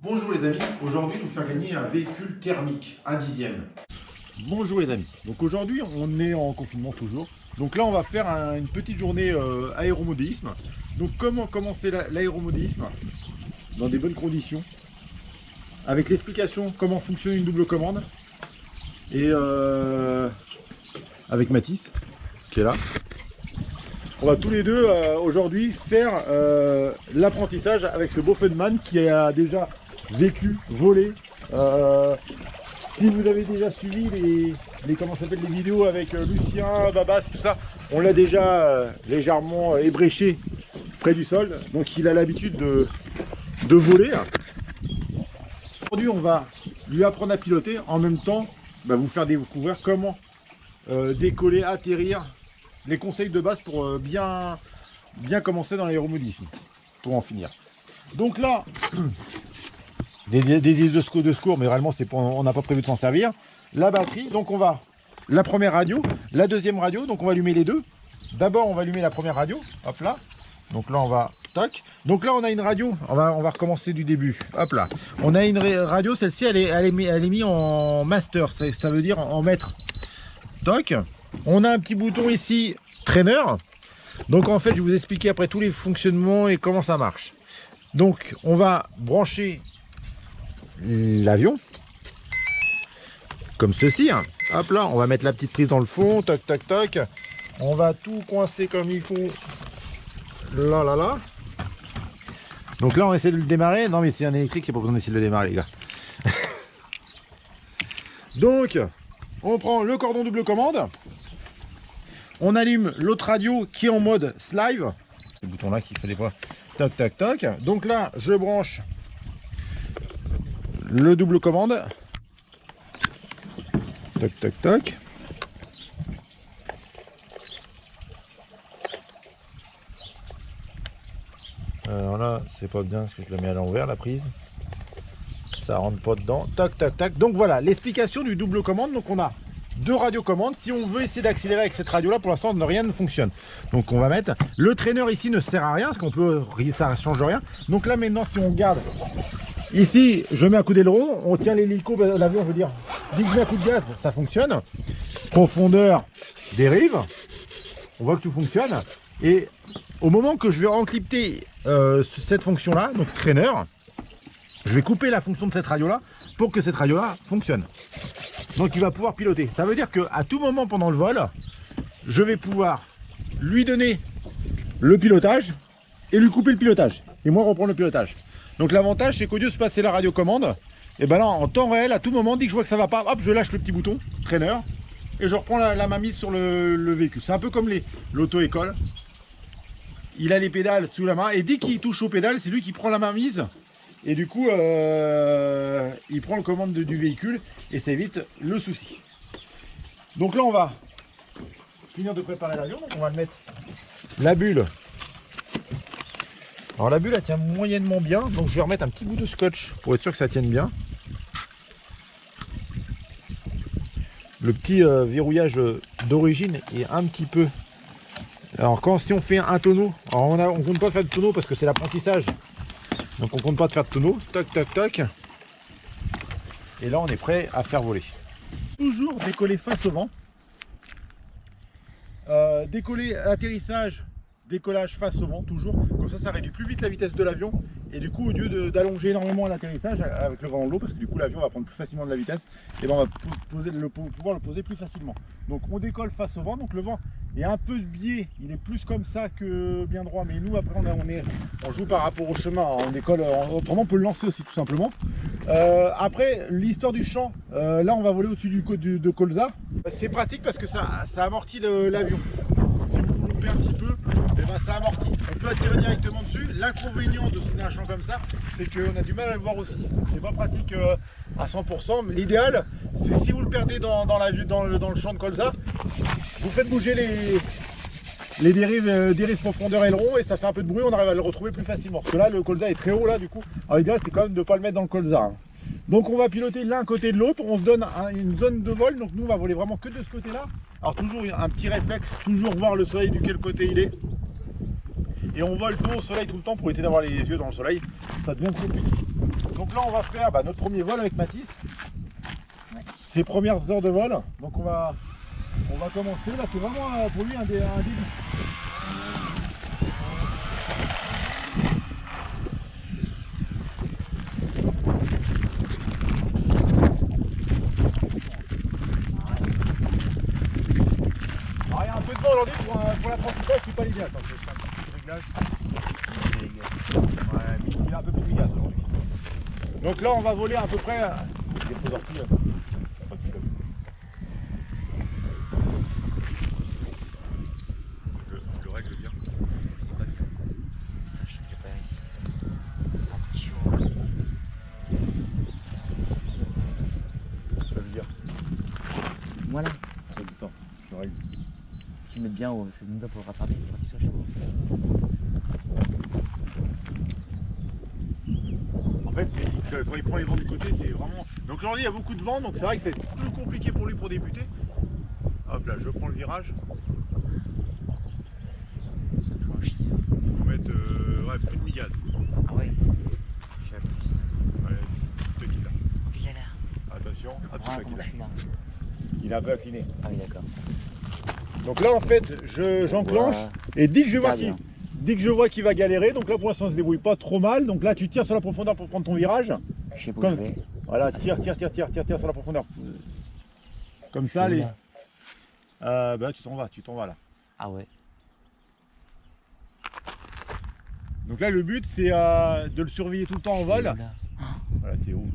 Bonjour les amis, aujourd'hui je vais vous faire gagner un véhicule thermique, un dixième. Bonjour les amis, donc aujourd'hui on est en confinement toujours. Donc là on va faire une petite journée aéromodélisme. Donc comment commencer l'aéromodélisme dans des bonnes conditions, avec l'explication comment fonctionne une double commande. Et avec Mathis qui est là. On va tous les deux aujourd'hui faire l'apprentissage avec ce beau funman qui a déjà vécu, volé. Si vous avez déjà suivi les vidéos avec Lucien, Babas, tout ça, on l'a déjà légèrement ébréché près du sol. Donc il a l'habitude de voler. Aujourd'hui on va lui apprendre à piloter, en même temps vous faire découvrir comment décoller, atterrir, les conseils de base pour bien commencer dans l'aéromodélisme, pour en finir. Donc là, des hélices de secours, mais réellement on n'a pas prévu de s'en servir. La batterie, donc on va, la première radio, la deuxième radio, donc on va allumer les deux. D'abord on va allumer la première radio, hop là. Donc là on va, tac. Donc là on a une radio, on va recommencer du début, hop là. On a une radio, celle-ci elle est mise en master, ça veut dire en maître. Toc. On a un petit bouton ici, trainer. Donc en fait, je vais vous expliquer après tous les fonctionnements et comment ça marche. Donc on va brancher l'avion comme ceci. Hop là, on va mettre la petite prise dans le fond. Toc, toc, toc. On va tout coincer comme il faut. Là, là, là. Donc là, on essaie de le démarrer. Non mais c'est un électrique, il n'y a pas besoin d'essayer de le démarrer, les gars. Donc, on prend le cordon double commande. On allume l'autre radio qui est en mode slide. Ce bouton là qui fait des pas. Toc, toc, toc. Donc là, je branche le double commande. Toc, toc, toc. Alors là, c'est pas bien parce que je la mets à l'envers la prise. Ça rentre pas dedans. Tac, tac, tac. Donc voilà, l'explication du double commande. Donc on a deux radiocommandes. Si on veut essayer d'accélérer avec cette radio là, pour l'instant rien ne fonctionne. Donc on va mettre le traîneur ici, ne sert à rien parce qu'on peut, ça change rien. Donc là maintenant, si on regarde ici, je mets un coup d'aileron, on tient l'hélico, l'avion, je veux dire, dès que je mets un coup de gaz, ça fonctionne. Profondeur, dérive, on voit que tout fonctionne. Et au moment que je vais encrypter cette fonction là, donc traîneur, je vais couper la fonction de cette radio là pour que cette radio là fonctionne. Donc il va pouvoir piloter. Ça veut dire qu'à tout moment pendant le vol, je vais pouvoir lui donner le pilotage et lui couper le pilotage. Et moi reprendre le pilotage. Donc l'avantage c'est qu'au lieu de se passer la radiocommande, et ben là en temps réel, à tout moment, dès que je vois que ça va pas, hop, je lâche le petit bouton, traîneur, et je reprends la mainmise sur le véhicule. C'est un peu comme l'auto-école. Il a les pédales sous la main et dès qu'il touche aux pédales, c'est lui qui prend la mainmise. Et du coup, il prend le commande du véhicule et ça évite le souci. Donc là, on va finir de préparer l'avion. Donc on va mettre la bulle. Alors la bulle, elle tient moyennement bien. Donc je vais remettre un petit bout de scotch pour être sûr que ça tienne bien. Le petit verrouillage d'origine est un petit peu... Alors si on fait un tonneau, alors on ne compte pas faire de tonneau parce que c'est l'apprentissage. Donc on compte pas de faire de tonneau, toc toc toc. Et là on est prêt à faire voler. Toujours décoller face au vent. Décoller, atterrissage, décollage face au vent, toujours. Comme ça réduit plus vite la vitesse de l'avion. Et du coup au lieu d'allonger énormément l'atterrissage avec le vent dans l'eau, parce que du coup l'avion va prendre plus facilement de la vitesse, et ben on va pouvoir le poser plus facilement. Donc on décolle face au vent, donc le vent est un peu biais, il est plus comme ça que bien droit, mais nous après on joue par rapport au chemin, on décolle, autrement on peut le lancer aussi tout simplement. Après l'histoire du champ, là on va voler au-dessus de colza. C'est pratique parce que ça amortit l'avion. Si vous vous loupez un petit peu, et ben ça amortit. On peut attirer directement dessus. L'inconvénient de un champ comme ça, c'est qu'on a du mal à le voir aussi. C'est pas pratique à 100%, mais l'idéal, c'est si vous le perdez dans le champ de colza, vous faites bouger les dérives profondeur aileron et ça fait un peu de bruit, on arrive à le retrouver plus facilement. Parce que là, le colza est très haut là, du coup. Alors l'idéal, c'est quand même de ne pas le mettre dans le colza. Hein. Donc on va piloter l'un côté de l'autre, on se donne une zone de vol, donc nous on va voler vraiment que de ce côté là. Alors toujours un petit réflexe, toujours voir le soleil de quel côté il est. Et on vole dos au soleil tout le temps pour éviter d'avoir les yeux dans le soleil, ça devient compliqué. Donc là on va faire notre premier vol avec Mathis. Ouais. Ses premières heures de vol. Donc on va commencer. Là c'est vraiment pour lui un début. Alors il y a un peu de vent aujourd'hui pour l'apprentissage, c'est pas l'idéal. Attends, je vais faire un petit réglage. Ouais, il y a un peu plus de gaz aujourd'hui. Donc là on va voler à peu près des faux orties. Pas de problème. Je le règle bien. Je sais pas ici. Un petit chaud. Je peux le dire. Voilà. Pas du temps. Je le règle. Tu mets bien c'est une pour le rattraper quand il soit chaud. En fait, quand il prend les vents du côté, c'est vraiment... Donc aujourd'hui, il y a beaucoup de vent, donc c'est vrai que c'est plus compliqué pour lui pour débuter. Hop là, je prends le virage. Ça peut en chier. Faut mettre plus de mi-gaz. Ah ouais. Je suis à plus. Allez, je te quitte là. Il est là. Attention, Ah, attention comment qu'il je suis là. il a un peu incliné. Ah oui, d'accord. Donc là, en fait, j'enclenche et dès que je vois qu'il va galérer, donc là pour l'instant, il se débrouille pas trop mal. Donc là, tu tires sur la profondeur pour prendre ton virage. Je sais pas où je vais. Voilà, tire sur la profondeur. Comme ça, allez. Tu t'en vas là. Ah ouais. Donc là, le but, c'est de le surveiller tout le temps en vol. Là. Voilà, t'es haut.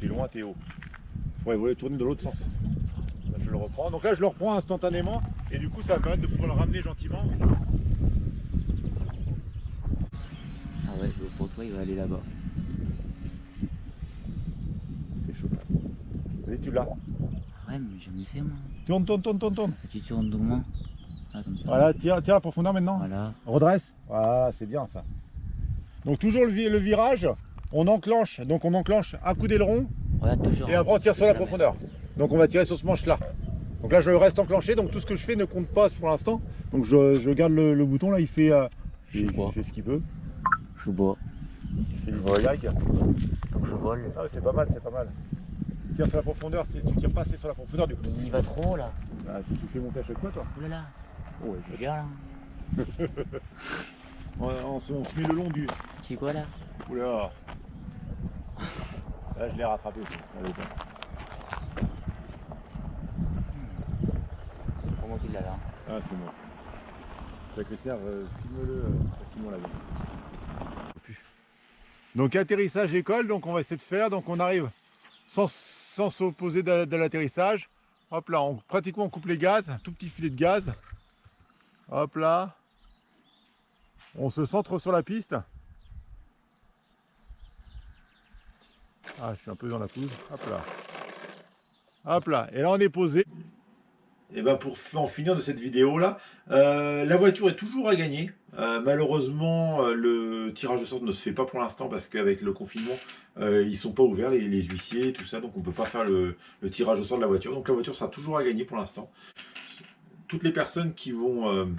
T'es loin, t'es haut. Ouais, il faut tourner de l'autre sens. Là, je le reprends. Donc là, je le reprends instantanément. Et du coup, ça va permettre de pouvoir le ramener gentiment. Ah ouais, pour toi, il va aller là-bas. C'est chaud. Allez, tu l'as. Ouais, mais j'ai jamais fait moi. Tourne. Tu tournes doucement. Ah, comme ça. Voilà, tire à la profondeur maintenant. Voilà. Redresse. Voilà, c'est bien ça. Donc toujours le virage, on enclenche un coup d'aileron Regarde toujours. et après on tire sur la profondeur. Donc on va tirer sur ce manche là. Donc là je reste enclenché, donc tout ce que je fais ne compte pas pour l'instant. Donc je garde le bouton là, il fait ce qu'il peut. Je bois. Il fait des zigzags. Donc je vole. Ah, c'est pas mal, c'est pas mal. Tire sur la profondeur, tu tires pas assez sur la profondeur du coup. Il va trop haut là. Ah, tu fais monter à chaque fois toi. Ouh là là. Oh, ouais. Regarde là. On se met le long du... Tu sais quoi là? Oula. Là je l'ai rattrapé. Allez, bon. Comment qu'il l'a là? Ah c'est bon. Avec les serres, filme-le tranquillement là-bas. Donc atterrissage école, donc on va essayer de faire, donc on arrive sans s'opposer de l'atterrissage. Hop là, pratiquement on coupe les gaz, un tout petit filet de gaz. Hop là. On se centre sur la piste. Ah, je suis un peu dans la poudre. Hop là. Hop là. Et là, on est posé. Et ben pour en finir de cette vidéo là, la voiture est toujours à gagner. Malheureusement, le tirage de sorte ne se fait pas pour l'instant parce qu'avec le confinement, ils sont pas ouverts, les huissiers, tout ça, donc on peut pas faire le tirage au sort de la voiture. Donc la voiture sera toujours à gagner pour l'instant. Toutes les personnes qui vont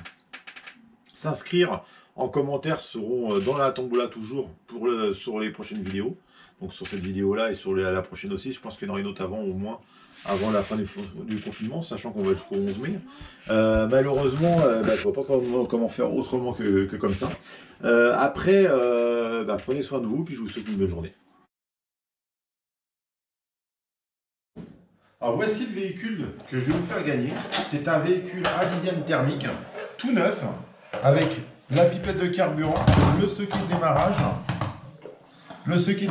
s'inscrire en commentaire seront dans la tombola toujours sur les prochaines vidéos. Donc sur cette vidéo là et sur la prochaine aussi, je pense qu'il y en aura une autre avant, au moins avant la fin du confinement, sachant qu'on va jusqu'au 11 mai. Malheureusement, je ne vois pas comment faire autrement que comme ça. Après, prenez soin de vous, puis je vous souhaite une bonne journée. Alors voici le véhicule que je vais vous faire gagner. C'est un véhicule à dixième thermique, tout neuf, avec la pipette de carburant, le socket de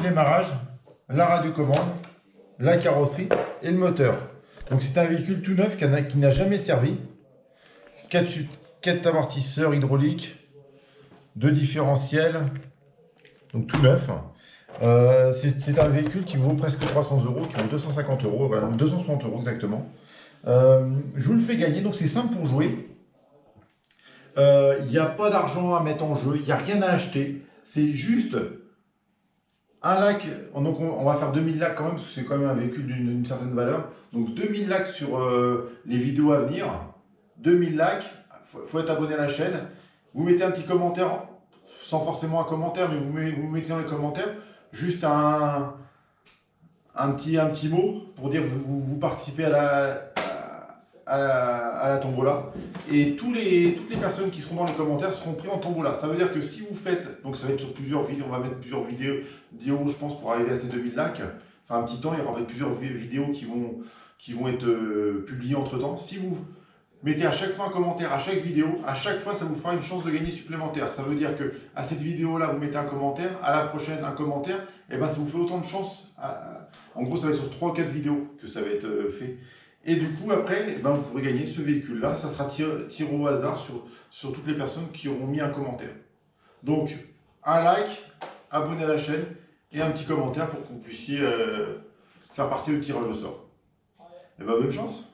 démarrage, la radiocommande, la carrosserie et le moteur. Donc c'est un véhicule tout neuf qui n'a jamais servi. 4 amortisseurs hydrauliques, 2 différentiels, donc tout neuf. C'est un véhicule qui vaut presque 300 €, qui vaut 250 €, 260 € exactement. Je vous le fais gagner, donc c'est simple pour jouer. Il n'y a pas d'argent à mettre en jeu, il n'y a rien à acheter. C'est juste un lac, donc on va faire 2000 lacs quand même, parce que c'est quand même un véhicule d'une certaine valeur. Donc 2000 lacs sur les vidéos à venir. 2000 lacs, il faut être abonné à la chaîne. Vous mettez un petit commentaire, sans forcément un commentaire, mais vous mettez dans les commentaires juste un petit mot pour dire que vous participez à la tombola. Et toutes les personnes qui seront dans les commentaires seront pris en tombola. Ça veut dire que si vous faites, donc ça va être sur plusieurs vidéos, on va mettre plusieurs vidéos, je pense, pour arriver à ces 2000 likes. Enfin, un petit temps, il y aura plusieurs vidéos qui vont être publiées entre temps. Si vous mettez à chaque fois un commentaire, à chaque vidéo, à chaque fois, ça vous fera une chance de gagner supplémentaire. Ça veut dire que à cette vidéo-là, vous mettez un commentaire, à la prochaine, un commentaire, et ben ça vous fait autant de chances. En gros, ça va être sur 3 ou 4 vidéos que ça va être fait. Et du coup, après, eh ben, vous pourrez gagner ce véhicule-là. Ça sera tiré au hasard sur toutes les personnes qui auront mis un commentaire. Donc, un like, abonnez à la chaîne et un petit commentaire pour que vous puissiez faire partie du tirage au sort. Et ben, bonne chance!